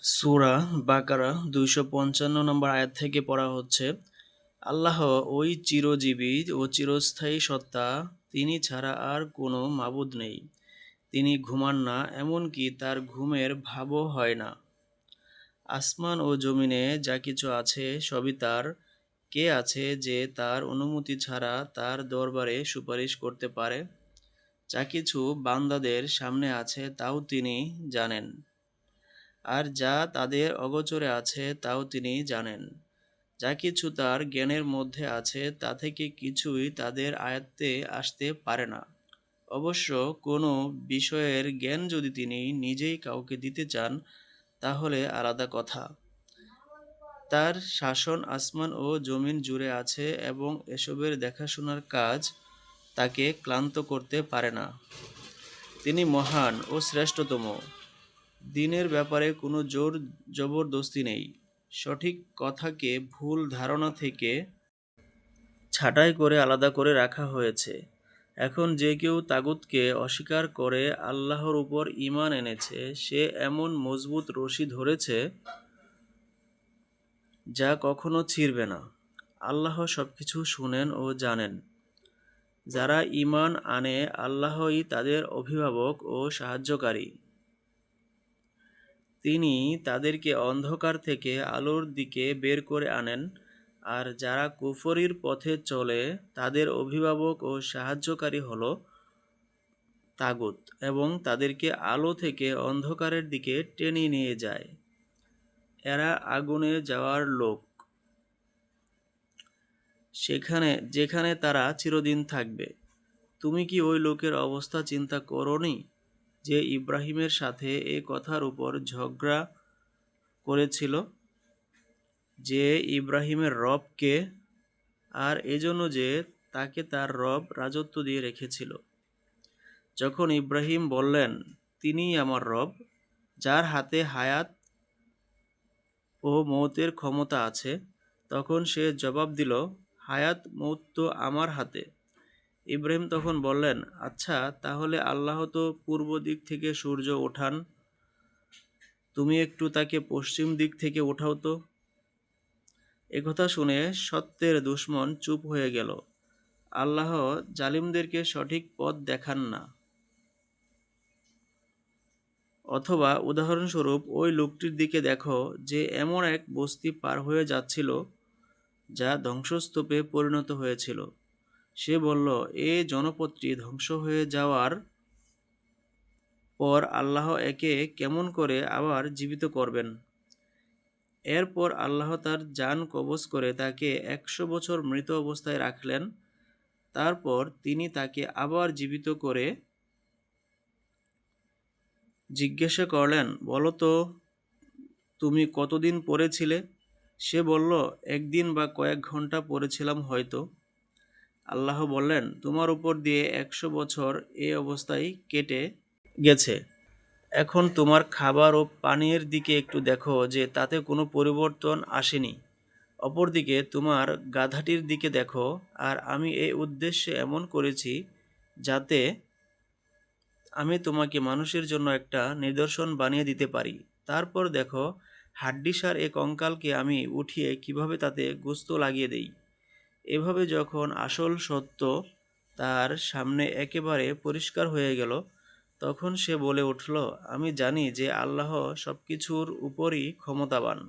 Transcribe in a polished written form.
সূরা বাকারা ২৫৫ নম্বর আয়াত থেকে পড়া হচ্ছে, আল্লাহ ওই চিরজীবী ও চিরস্থায়ী সত্তা, তিনি ছাড়া আর কোনো মাবুদ নেই। তিনি ঘুমান না, এমনকি তার ঘুমের ভাবও হয় না। আসমান ও জমিনে যা কিছু আছে সবই তার। কে আছে যে তার অনুমতি ছাড়া তার দরবারে সুপারিশ করতে পারে? যা কিছু বান্দাদের সামনে আছে তাও তিনি জানেন, আর যা তাদের অগোচরে আছে তাও তিনি জানেন। যা কিছু তার জ্ঞানের মধ্যে আছে তা থেকে কিছুই তাদের আয়ত্তে আসতে পারে না। অবশ্য কোনো বিষয়ের জ্ঞান যদি তিনি নিজেই কাউকে দিতে চান তাহলে আলাদা কথা। তার শাসন আসমান ও জমিন জুড়ে আছে এবং এসবের দেখাশোনার কাজ তাকে ক্লান্ত করতে পারে না। তিনি মহান ও শ্রেষ্ঠতম। দ্বীনের ব্যাপারে কোনো জোর জবরদস্তি নেই। সঠিক কথাকে ভুল ধারণা থেকে ছাঁটাই করে আলাদা করে রাখা হয়েছে। এখন যে কেউ তাগুতকে অস্বীকার করে আল্লাহর উপর ঈমান এনেছে, সে এমন মজবুত রশি ধরেছে যা কখনো ছিঁড়বে না। আল্লাহ সবকিছু শুনেন ও জানেন। যারা ঈমান আনে আল্লাহই তাদের অভিভাবক ও সাহায্যকারী। তিনি তাদেরকে অন্ধকার থেকে আলোর দিকে বের করে আনেন, আর যারা কুফরির পথে চলে তাদের অভিভাবক ও সাহায্যকারী হলো তাগুত, এবং তাদেরকে আলো থেকে অন্ধকারের দিকে টেনে নিয়ে যায়। এরা আগুনে যাওয়ার লোক, যেখানে তারা চিরদিন থাকবে। তুমি কি ওই লোকের অবস্থা চিন্তা করোনি, যে ইব্রাহিমের সাথে এ কথার উপর ঝগড়া করেছিল যে ইব্রাহিমের রব কে, আর এজন্য যে তাকে তার রব রাজত্ব দিয়ে রেখেছিল। যখন ইব্রাহিম বললেন, তিনিই আমার রব, যার হাতে হায়াত ও মৌতের ক্ষমতা আছে, তখন সে জবাব দিল, হায়াত মৌত তো আমার হাতে। ইব্রাহিম তখন বললেন, আচ্ছা, তাহলে আল্লাহ তো পূর্ব দিক থেকে সূর্য ওঠান, তুমি একটু তাকে পশ্চিম দিক থেকে ওঠাও তো। একথা শুনে সত্যের দুশমন চুপ হয়ে গেল। আল্লাহ জালিমদেরকে সঠিক পথ দেখান না। অথবা উদাহরণস্বরূপ ওই লোকটির দিকে দেখো, যে এমন এক বস্তি পার হয়ে যাচ্ছিল যা ধ্বংসস্তূপে পরিণত হয়েছিল। সে বলল, এ জনপদটি ধ্বংস হয়ে যাওয়ার পর আল্লাহ একে কেমন করে আবার জীবিত করবেন? এরপর আল্লাহ তার জান কবজ করে তাকে ১০০ বছর মৃত অবস্থায় রাখলেন। তারপর তিনি তাকে আবার জীবিত করে জিজ্ঞাসা করলেন, বলো তো, তুমি কতদিন পড়েছিলে? সে বলল, একদিন বা কয়েক ঘন্টা পড়েছিলাম হয়তো। আল্লাহ বললেন, তোমার উপর দিয়ে ১০০ বছর এ অবস্থায় কেটে গেছে। এখন তোমার খাবার ও পানীয়ের দিকে একটু দেখো যে তাতে কোনো পরিবর্তন আসেনি। অপরদিকে তোমার গাধাটির দিকে দেখো, আর আমি এই উদ্দেশ্যে এমন করেছি যাতে আমি তোমাকে মানুষের জন্য একটা নিদর্শন বানিয়ে দিতে পারি। তারপর দেখো, হাড্ডিসার এ কঙ্কালকে আমি উঠিয়ে কিভাবে তাতে গোস্ত লাগিয়ে দেই। এভাবে যখন আসল সত্য তার সামনে একেবারে পরিষ্কার হয়ে গেল, তখন সে বলে উঠল, আমি জানি যে আল্লাহ সবকিছুর উপরই ক্ষমতাবান।